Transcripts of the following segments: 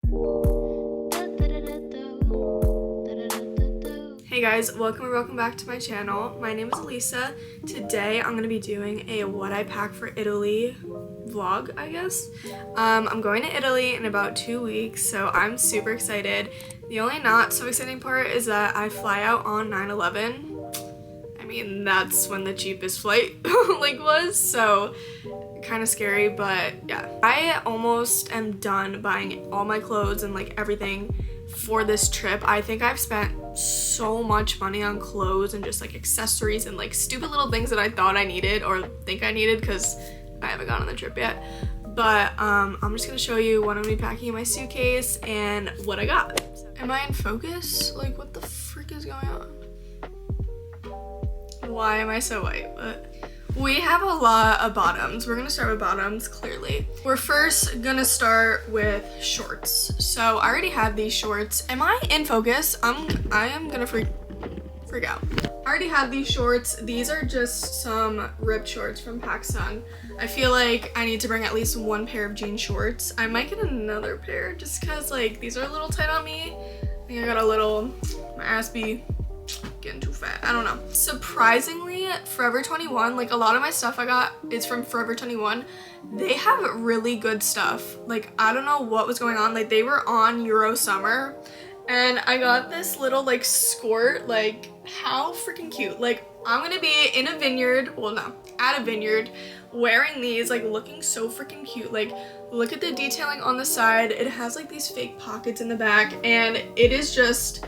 Hey guys, welcome back to my channel. My name is Elisa. Today I'm gonna be doing a what I pack for Italy vlog, I guess. I'm going to Italy in about 2 weeks, so I'm super excited. The only not so exciting part is that I fly out on 9/11. I mean, that's when the cheapest flight was, so kind of scary, but yeah. I almost am done buying all my clothes and everything for this trip. I think I've spent so much money on clothes and just accessories and stupid little things that I thought I needed or think I needed because I haven't gone on the trip yet. But I'm just gonna show you what I'm gonna be packing in my suitcase and what I got. Am I in focus? What the frick is going on? Why am I so white? But we have a lot of bottoms. We're gonna start with bottoms, clearly. We're first gonna start with shorts. So I already have these shorts. Am I in focus? I am gonna freak out. I already have these shorts. These are just some ripped shorts from PacSun. I feel like I need to bring at least one pair of jean shorts. I might get another pair just because these are a little tight on me. I think I got my ass be getting too fat. I don't know. Surprisingly, Forever 21, a lot of my stuff I got is from Forever 21. They have really good stuff. I don't know what was going on. They were on Euro Summer and I got this little skirt. How freaking cute. I'm gonna be in a vineyard, well no, at a vineyard wearing these, looking so freaking cute. Look at the detailing on the side. It has these fake pockets in the back and it is just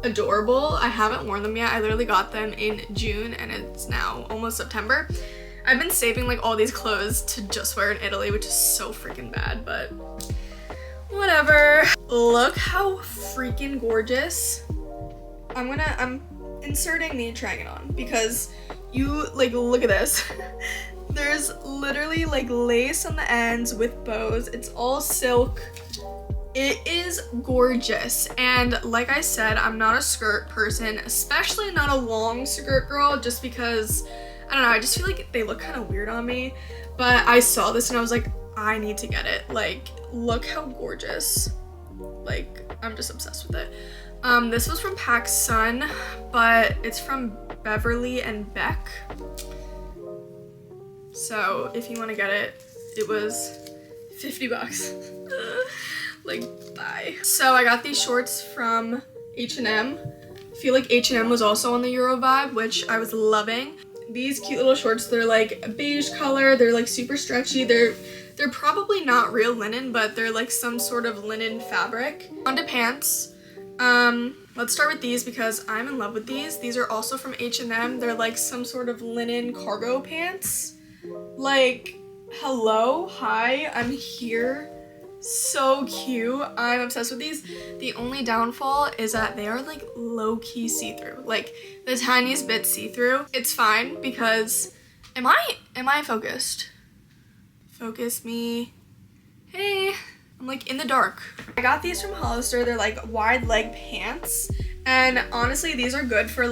adorable. I haven't worn them yet. I literally got them in June and it's now almost September. I've been saving all these clothes to just wear in Italy, which is so freaking bad, but whatever. Look how freaking gorgeous. I'm inserting me and trying it on because you look at this. There's literally lace on the ends with bows. It's all silk. It is gorgeous, and like I said, I'm not a skirt person, especially not a long skirt girl, just because, I don't know, I just feel they look kind of weird on me, but I saw this and I was like, I need to get it. Look how gorgeous. I'm just obsessed with it. This was from PacSun, but it's from Beverly and Beck. So if you want to get it, it was 50 bucks. Bye. So I got these shorts from H&M. I feel like H&M was also on the Euro vibe, which I was loving. These cute little shorts, they're a beige color, they're super stretchy, they're probably not real linen, but they're some sort of linen fabric. On to pants. Let's start with these because I'm in love with these. These are also from H&M. They're some sort of linen cargo pants. Hello, hi, I'm here. So cute. I'm obsessed with these. The only downfall is that they are low-key see-through, the tiniest bit see-through. It's fine because am I focused? Focus me. Hey, I'm in the dark. I got these from Hollister. They're wide leg pants, and honestly these are good for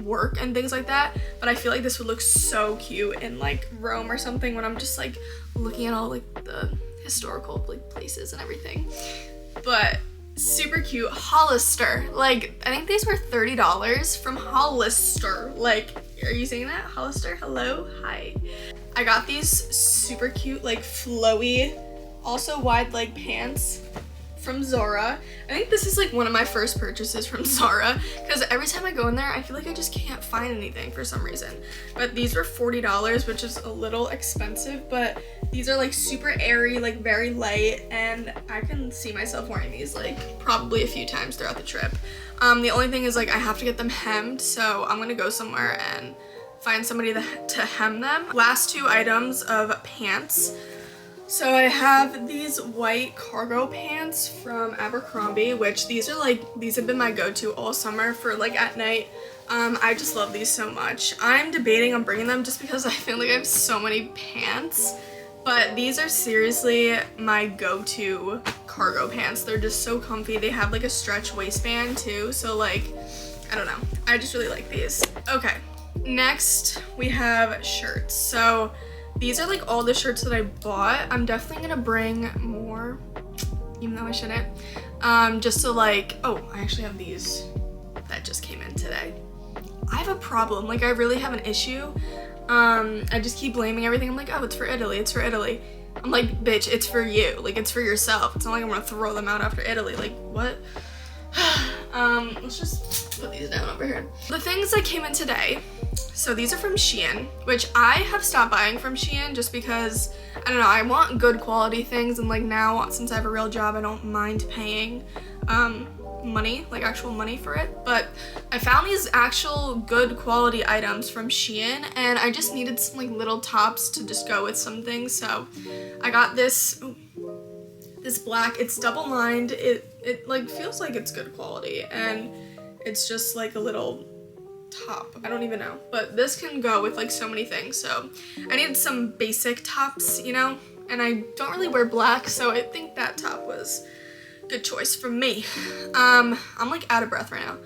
work and things like that, but I feel this would look so cute in Rome or something when I'm just looking at all the historical places and everything. But super cute. Hollister, I think these were $30 from Hollister. Are you saying that? Hollister, hello, hi. I got these super cute flowy, also wide leg pants from Zara. I think this is one of my first purchases from Zara because every time I go in there I feel I just can't find anything for some reason. But these were $40, which is a little expensive, but these are super airy, very light, and I can see myself wearing these probably a few times throughout the trip. The only thing is I have to get them hemmed, so I'm gonna go somewhere and find somebody to hem them. Last two items of pants. So I have these white cargo pants from Abercrombie, which these have been my go-to all summer for at night. I just love these so much. I'm debating on bringing them just because I feel I have so many pants, but these are seriously my go-to cargo pants. They're just so comfy. They have a stretch waistband too, so I don't know. I just really like these. Okay, next we have shirts. So these are all the shirts that I bought. I'm definitely gonna bring more even though I shouldn't. Just to like, oh, I actually have these that just came in today. I have a problem, like I really have an issue. I just keep blaming everything. I'm like, oh, it's for Italy, it's for Italy. I'm like, bitch, it's for you. Like, it's for yourself. It's not like I'm gonna throw them out after Italy. Like, what? Let's just put these down over here. The things that came in today, so these are from Shein, which I have stopped buying from Shein just because, I don't know, I want good quality things, and like now, since I have a real job, I don't mind paying money, like actual money for it. But I found these actual good quality items from Shein, and I just needed some like little tops to just go with some things. So I got this this black, it's double lined, it like feels like it's good quality, and it's just like a little top, I don't even know, but this can go with like so many things. So I needed some basic tops, you know, and I don't really wear black, so I think that top was good choice for me. I'm like out of breath right now.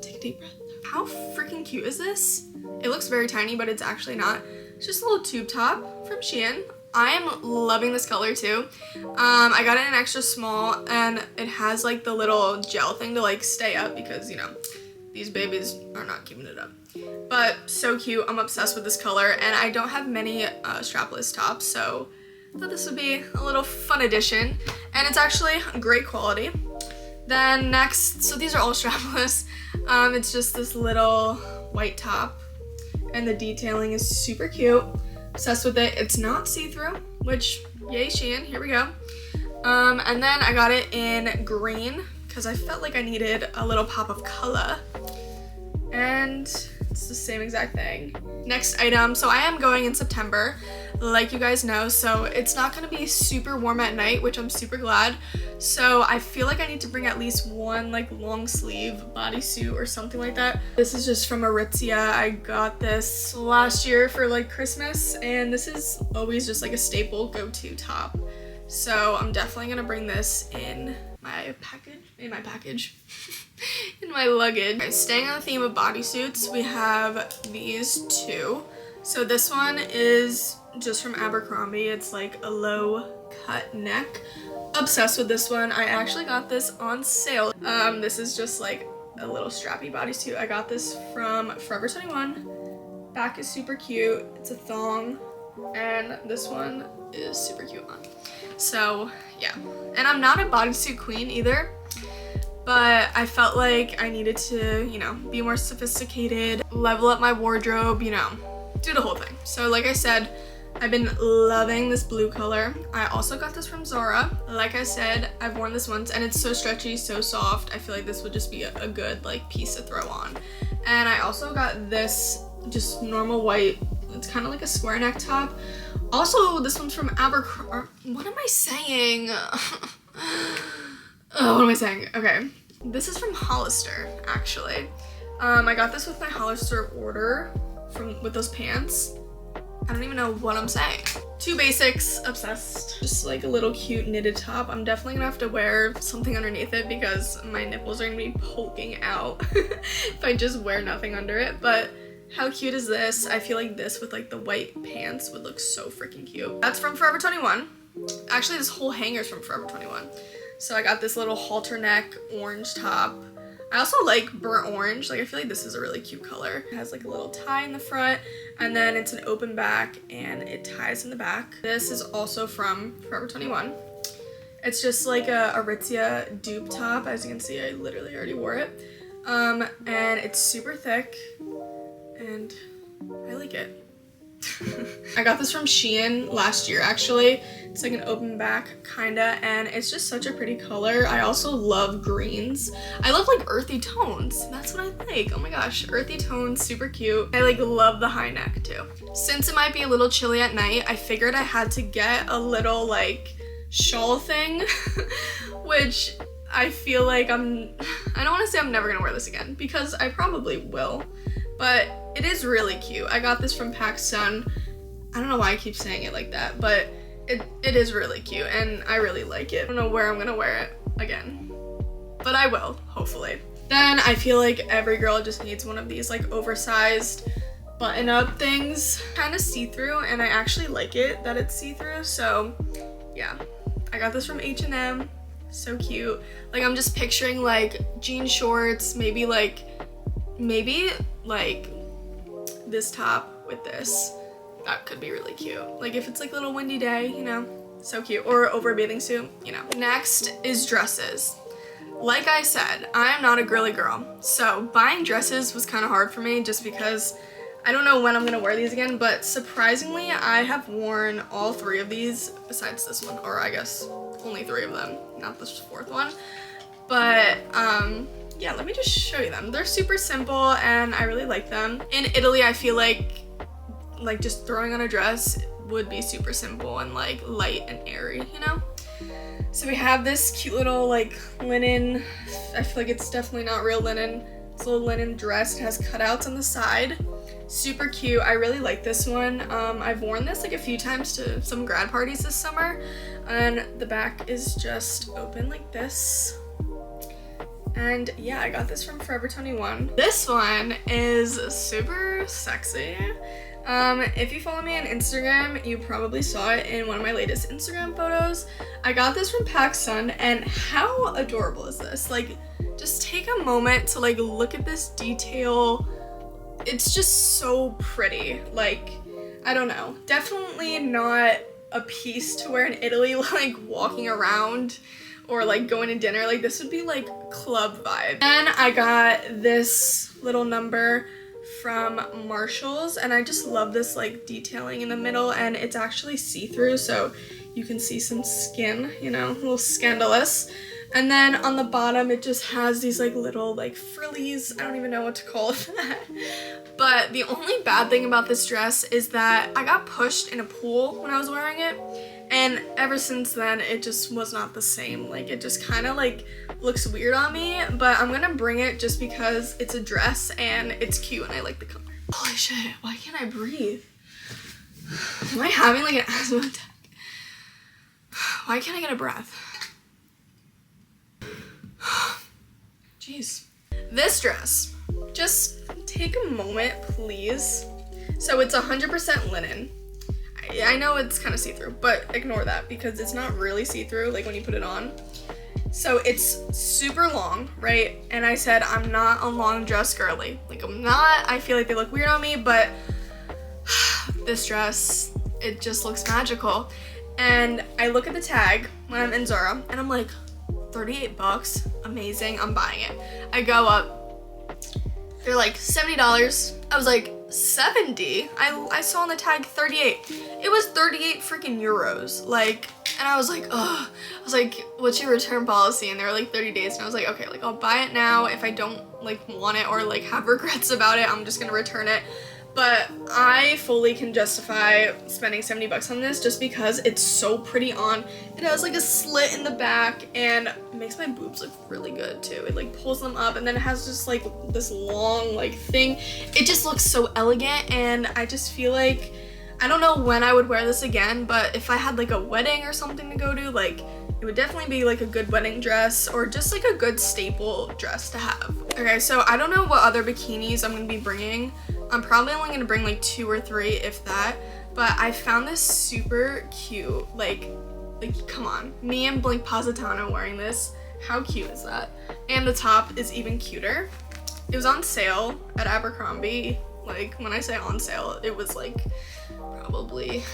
Take a deep breath. How freaking cute is this? It looks very tiny, but it's actually not. It's just a little tube top from Shein. I am loving this color too. I got it in extra small, and it has like the little gel thing to like stay up because, you know, these babies are not keeping it up. But so cute. I'm obsessed with this color, and I don't have many strapless tops, so I thought this would be a little fun addition, and it's actually great quality. Then next, so these are all strapless. It's just this little white top, and the detailing is super cute. Obsessed with it. It's not see-through, which yay Shein, here we go. And then I got it in green because I felt like I needed a little pop of color, and it's the same exact thing. Next item, so I am going in September, like you guys know, so it's not gonna be super warm at night, which I'm super glad. So I feel like I need to bring at least one like long sleeve bodysuit or something like that. This is just from Aritzia. I got this last year for like Christmas, and this is always just like a staple go-to top. So I'm definitely gonna bring this in my package, in my luggage. Okay, staying on the theme of bodysuits, we have these two. So this one is just from Abercrombie. It's like a low cut neck. Obsessed with this one. I actually got this on sale. This is just like a little strappy bodysuit. I got this from Forever 21. Back is super cute. It's a thong, and this one is super cute on. So yeah, and I'm not a bodysuit queen either, but I felt like I needed to, you know, be more sophisticated, level up my wardrobe, you know, do the whole thing. So like I said, I've been loving this blue color. I also got this from Zara. Like I said, I've worn this once, and it's so stretchy, so soft. I feel like this would just be a good like piece to throw on. And I also got this just normal white, it's kind of like a square neck top. Also, this one's from Abercrombie. What am I saying? Oh, what am I saying? Okay, this is from Hollister, actually. I got this with my Hollister order with those pants. I don't even know what I'm saying. Two basics, obsessed. Just like a little cute knitted top. I'm definitely gonna have to wear something underneath it because my nipples are gonna be poking out if I just wear nothing under it. But how cute is this? I feel like this with like the white pants would look so freaking cute. That's from Forever 21. Actually, this whole hanger's from Forever 21. So I got this little halter neck orange top. I also like burnt orange. Like I feel like this is a really cute color. It has like a little tie in the front, and then it's an open back and it ties in the back. This is also from Forever 21. It's just like a Aritzia dupe top. As you can see, I literally already wore it. And it's super thick, and I like it. I got this from Shein last year, actually. It's like an open back kinda, and it's just such a pretty color. I also love greens. I love like earthy tones. That's what I like. Oh my gosh, earthy tones, super cute. I like love the high neck too. Since it might be a little chilly at night, I figured I had to get a little like shawl thing, which I feel like I don't want to say I'm never gonna wear this again, because I probably will, but it is really cute. I got this from PacSun. I don't know why I keep saying it like that, but it is really cute, and I really like it. I don't know where I'm gonna wear it again, but I will, hopefully. Then I feel like every girl just needs one of these like oversized button-up things. Kind of see-through, and I actually like it that it's see-through, so yeah. I got this from H&M. So cute. Like, I'm just picturing like jean shorts, maybe like this top with this. That could be really cute. Like if it's like a little windy day, you know, so cute. Or over a bathing suit, you know. Next is dresses. Like I said, I am not a girly girl. So buying dresses was kind of hard for me just because I don't know when I'm gonna wear these again, but surprisingly, I have worn all 3 of these besides this one, or I guess only 3 of them, not this 4th one. But yeah, let me just show you them. They're super simple and I really like them. In Italy, I feel like just throwing on a dress would be super simple and like light and airy, you know? So we have this cute little like linen, I feel like it's definitely not real linen. It's a little linen dress. It has cutouts on the side. Super cute. I really like this one. I've worn this like a few times to some grad parties this summer, and the back is just open like this. And yeah, I got this from Forever 21. This one is super sexy. If you follow me on Instagram, you probably saw it in one of my latest Instagram photos. I got this from PacSun, and how adorable is this? Like, just take a moment to like look at this detail. It's just so pretty. Like, I don't know. Definitely not a piece to wear in Italy, like walking around or like going to dinner. Like, this would be like club vibe. And I got this little number from Marshalls, and I just love this like detailing in the middle, and it's actually see-through, so you can see some skin, you know, a little scandalous. And then on the bottom, it just has these like little like frillies. I don't even know what to call that. But the only bad thing about this dress is that I got pushed in a pool when I was wearing it. And ever since then, it just was not the same. Like, it just kind of like looks weird on me, but I'm gonna bring it just because it's a dress and it's cute and I like the color. Holy shit, why can't I breathe? Am I having like an asthma attack? Why can't I get a breath? Jeez. This dress, just take a moment, please. So it's 100% linen. I know it's kind of see-through, but ignore that because it's not really see-through like when you put it on. So it's super long, right? And I said I'm not a long dress girly. Like, I'm not. I feel like they look weird on me, but this dress, it just looks magical. And I look at the tag when I'm in Zara and I'm like, 38 bucks, amazing, I'm buying it. I go up, they're like $70. I was like, 70? I saw on the tag 38. It was 38 freaking euros. Like, and I was like, ugh. I was like, what's your return policy? And they were like 30 days. And I was like, okay, like I'll buy it now. If I don't like want it or like have regrets about it, I'm just gonna return it. But I fully can justify spending 70 bucks on this just because it's so pretty on. It has like a slit in the back and it makes my boobs look really good too. It like pulls them up and then it has just like this long like thing. It just looks so elegant and I just feel like, I don't know when I would wear this again, but if I had like a wedding or something to go to, like it would definitely be like a good wedding dress or just like a good staple dress to have. Okay, so I don't know what other bikinis I'm gonna be bringing. I'm probably only gonna bring like 2 or 3 if that, but I found this super cute. Like come on, me and Blink Positano wearing this. How cute is that? And the top is even cuter. It was on sale at Abercrombie. Like when I say on sale, it was like probably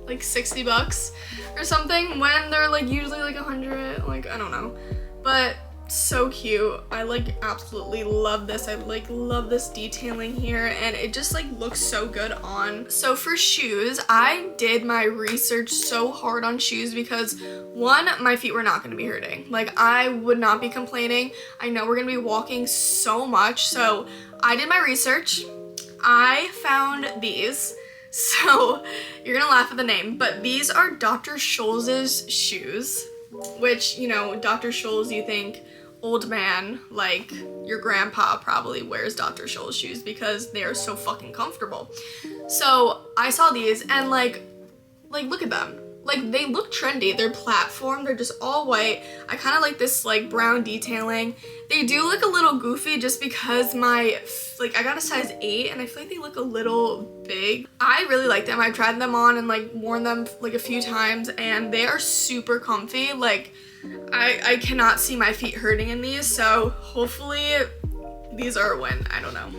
like 60 bucks or something when they're like usually like 100, like I don't know. But so cute. I like absolutely love this. I like love this detailing here and it just like looks so good on. So for shoes, I did my research so hard on shoes because one, my feet were not going to be hurting. Like I would not be complaining. I know we're going to be walking so much. So I did my research. I found these. So you're gonna laugh at the name, but these are Dr. Scholl's shoes, which, you know, Dr. Scholl's, you think old man, like your grandpa probably wears Dr. Scholl's shoes because they are so fucking comfortable. So I saw these and like look at them. like they look trendy. They're platform, they're just all white. I kind of like this like brown detailing. They do look a little goofy just because I got a size 8 and I feel like they look a little big. I really like them. I've tried them on and like worn them like a few times and they are super comfy. Like I cannot see my feet hurting in these, so hopefully these are a win. I don't know.